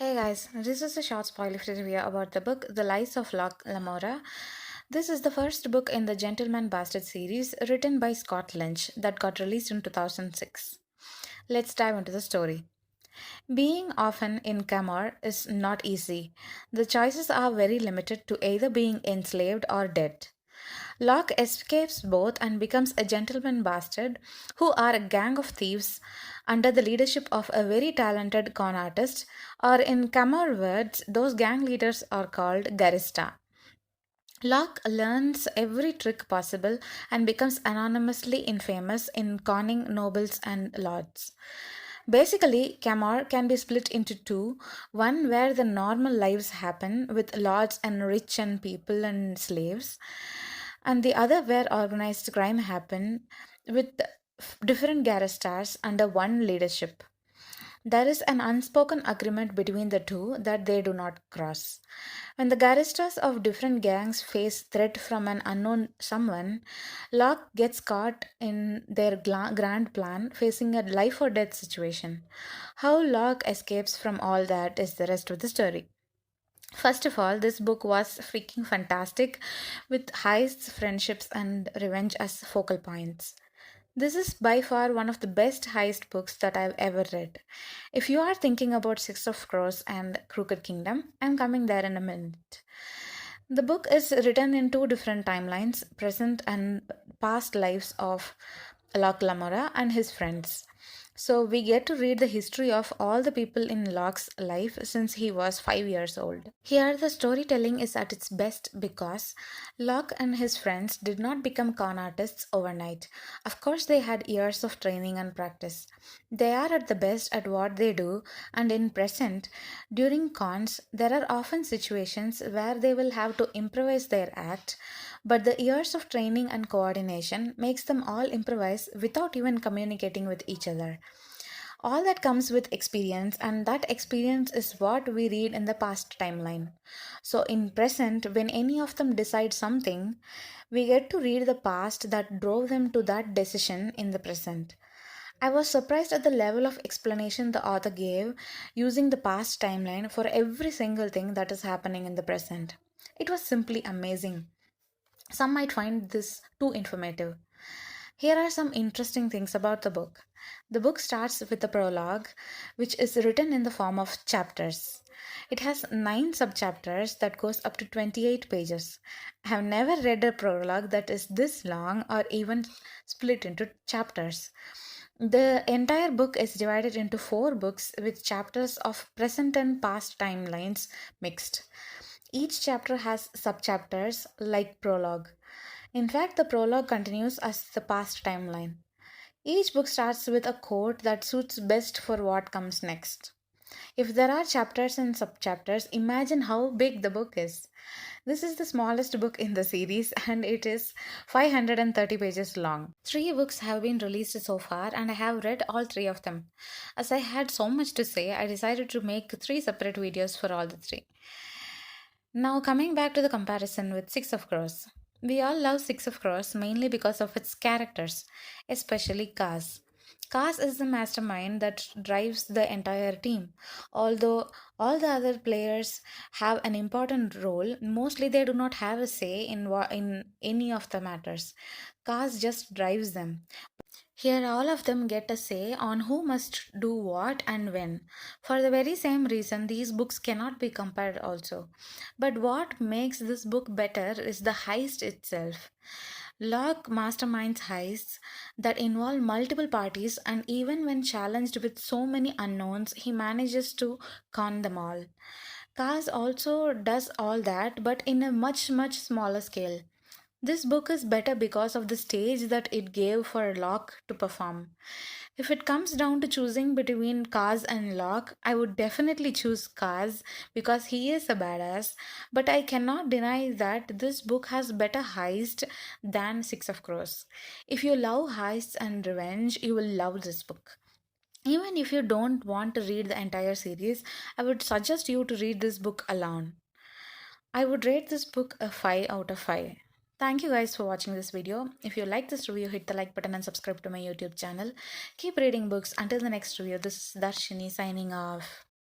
Hey guys, this is a short spoiler review about the book The Lies of Locke Lamora. This is the first book in the Gentleman Bastard series written by Scott Lynch that got released in 2006. Let's dive into the story. Being orphan in Camor is not easy. The choices are very limited to either being enslaved or dead. Locke escapes both and becomes a gentleman bastard who are a gang of thieves under the leadership of a very talented con artist, or in Camor words, those gang leaders are called Garista. Locke learns every trick possible and becomes anonymously infamous in conning nobles and lords. Basically, Camor can be split into two, one where the normal lives happen with lords and rich and people and slaves, and the other where organized crime happen with different garristas under one leadership. There is an unspoken agreement between the two that they do not cross. When the garristas of different gangs face threat from an unknown someone, Locke gets caught in their grand plan, facing a life or death situation. How Locke escapes from all that is the rest of the story. First of all, this book was freaking fantastic with heists, friendships, and revenge as focal points. This is by far one of the best heist books that I've ever read. If you are thinking about Six of Crows and Crooked Kingdom, I'm coming there in a minute. The book is written in two different timelines, present and past lives of Locke Lamora and his friends. So we get to read the history of all the people in Locke's life since he was 5 years old. Here, the storytelling is at its best because Locke and his friends did not become con artists overnight. Of course, they had years of training and practice. They are at the best at what they do, and in present, during cons, there are often situations where they will have to improvise their act, but the years of training and coordination makes them all improvise without even communicating with each other. All that comes with experience, and that experience is what we read in the past timeline. So, in present, when any of them decide something, we get to read the past that drove them to that decision in the present. I was surprised at the level of explanation the author gave using the past timeline for every single thing that is happening in the present. It was simply amazing. Some might find this too informative. Here are some interesting things about the book. The book starts with a prologue, which is written in the form of chapters. It has 9 subchapters that goes up to 28 pages. I have never read a prologue that is this long or even split into chapters. The entire book is divided into 4 books with chapters of present and past timelines mixed. Each chapter has subchapters like prologue. In fact, the prologue continues as the past timeline. Each book starts with a quote that suits best for what comes next. If there are chapters and subchapters, imagine how big the book is. This is the smallest book in the series and it is 530 pages long. 3 books have been released so far and I have read all 3 of them. As I had so much to say, I decided to make 3 separate videos for all the 3. Now, coming back to the comparison with Six of Crows. We all love Six of Crows mainly because of its characters, especially Kaz. Kaz is the mastermind that drives the entire team. Although all the other players have an important role, mostly they do not have a say in any of the matters. Kaz just drives them. Here, all of them get a say on who must do what and when. For the very same reason, these books cannot be compared, also. But what makes this book better is the heist itself. Locke masterminds heists that involve multiple parties, and even when challenged with so many unknowns, he manages to con them all. Kaz also does all that, but in a much smaller scale. This book is better because of the stage that it gave for Locke to perform. If it comes down to choosing between Kaz and Locke, I would definitely choose Kaz because he is a badass, but I cannot deny that this book has better heist than Six of Crows. If you love heists and revenge, you will love this book. Even if you don't want to read the entire series, I would suggest you to read this book alone. I would rate this book a 5 out of 5. Thank you guys for watching this video. If you like this review, hit the like button and subscribe to my YouTube channel. Keep reading books. Until the next review, this is Darshini signing off.